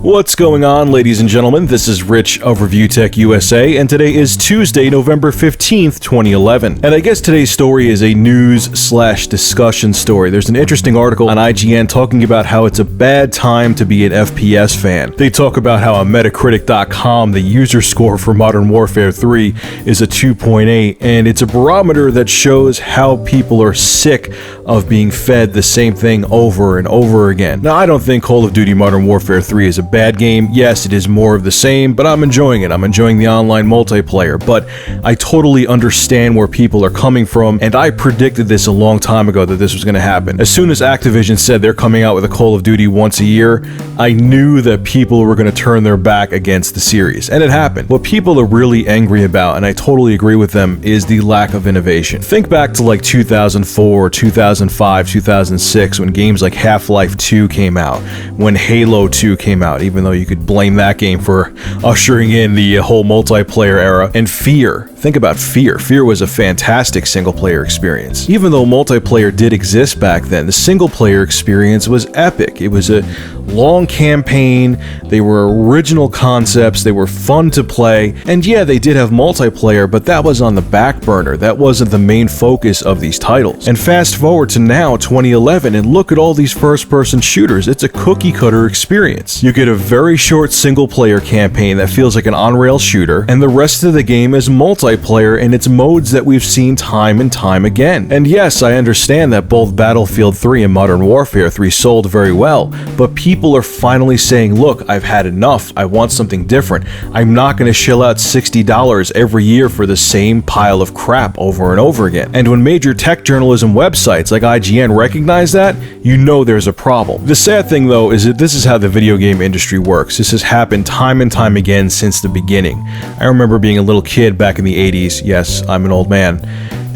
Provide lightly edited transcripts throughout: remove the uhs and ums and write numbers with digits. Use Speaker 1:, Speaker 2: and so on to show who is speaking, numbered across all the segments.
Speaker 1: What's going on, ladies and gentlemen? This is Rich of Review Tech USA, and today is Tuesday, November 15th, 2011. And I guess today's story is a news/discussion story. There's an interesting article on IGN talking about how it's a bad time to be an FPS fan. They talk about how on Metacritic.com, the user score for Modern Warfare 3 is a 2.8, and it's a barometer that shows how people are sick of being fed the same thing over and over again. Now, I don't think Call of Duty Modern Warfare 3 is a bad game. Yes, it is more of the same, but I'm enjoying it. I'm enjoying the online multiplayer, but I totally understand where people are coming from, and I predicted this a long time ago that this was going to happen. As soon as Activision said they're coming out with a Call of Duty once a year, I knew that people were going to turn their back against the series, and it happened. What people are really angry about, and I totally agree with them, is the lack of innovation. Think back to like 2004, 2005, 2006, when games like Half-Life 2 came out, when Halo 2 came out, even though you could blame that game for ushering in the whole multiplayer era, and Fear. Think about Fear. Fear was a fantastic single-player experience. Even though multiplayer did exist back then, the single-player experience was epic. It was a long campaign, they were original concepts, they were fun to play, and yeah, they did have multiplayer, but that was on the back burner. That wasn't the main focus of these titles. And fast forward to now, 2011, and look at all these first-person shooters. It's a cookie-cutter experience. You get a very short single-player campaign that feels like an on-rail shooter, and the rest of the game is multiplayer in its modes that we've seen time and time again. And yes, I understand that both Battlefield 3 and Modern Warfare 3 sold very well, but people are finally saying, look, I've had enough. I want something different. I'm not going to shell out $60 every year for the same pile of crap over and over again. And when major tech journalism websites like IGN recognize that, you know there's a problem. The sad thing, though, is that this is how the video game industry works. This has happened time and time again since the beginning. I remember being a little kid back in the 80s. Yes, I'm an old man.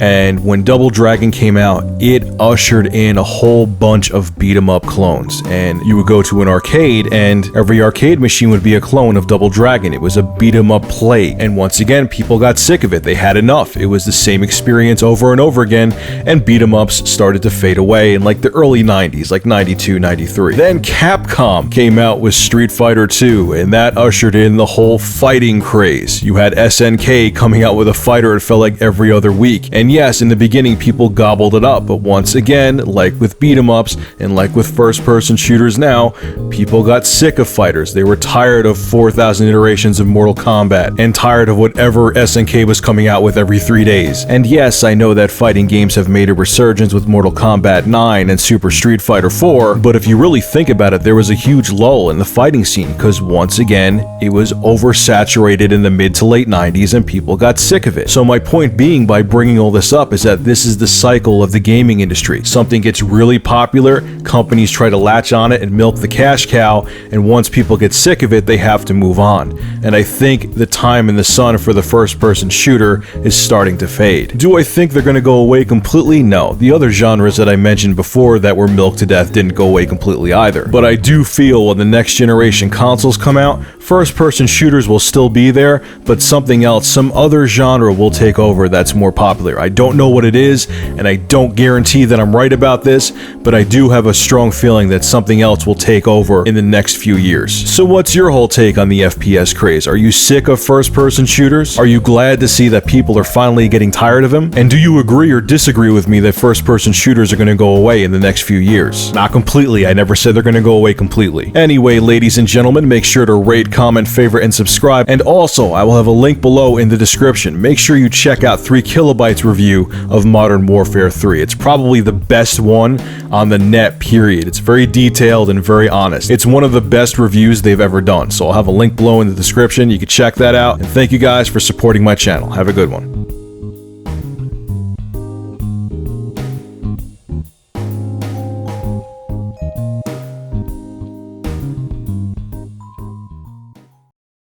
Speaker 1: And when Double Dragon came out, it ushered in a whole bunch of beat-em-up clones. And you would go to an arcade, and every arcade machine would be a clone of Double Dragon. It was a beat-em-up play. And once again, people got sick of it. They had enough. It was the same experience over and over again, and beat-em-ups started to fade away in like the early 90s, like 92, 93. Then Capcom came out with Street Fighter 2, and that ushered in the whole fighting craze. You had SNK coming out with a fighter, it felt like every other week. And yes, in the beginning, people gobbled it up, but once again, like with beat-em-ups and like with first-person shooters now, people got sick of fighters. They were tired of 4,000 iterations of Mortal Kombat and tired of whatever SNK was coming out with every 3 days. And yes, I know that fighting games have made a resurgence with Mortal Kombat 9 and Super Street Fighter 4, but if you really think about it, there was a huge lull in the fighting scene because once again, it was oversaturated in the mid to late 90s and people got sick of it. So my point being, by bringing all this up, is that this is the cycle of the gaming industry. Something gets really popular, companies try to latch on it and milk the cash cow, and once people get sick of it, they have to move on. And I think the time in the sun for the first-person shooter is starting to fade. Do I think they're going to go away completely? No. The other genres that I mentioned before that were milked to death didn't go away completely either. But I do feel when the next generation consoles come out, first-person shooters will still be there, but something else, some other genre will take over that's more popular. I don't know what it is, and I don't guarantee that I'm right about this, but I do have a strong feeling that something else will take over in the next few years. So what's your whole take on the FPS craze? Are you sick of first-person shooters? Are you glad to see that people are finally getting tired of them? And do you agree or disagree with me that first-person shooters are going to go away in the next few years? Not completely. I never said they're going to go away completely. Anyway, ladies and gentlemen, make sure to rate, comment, favorite, and subscribe. And also, I will have a link below in the description. Make sure you check out 3 Kilobytes review of Modern Warfare 3. It's probably the best one on the net, period. It's very detailed and very honest. It's one of the best reviews they've ever done. So I'll have a link below in the description. You can check that out. And thank you guys for supporting my channel. Have a good one.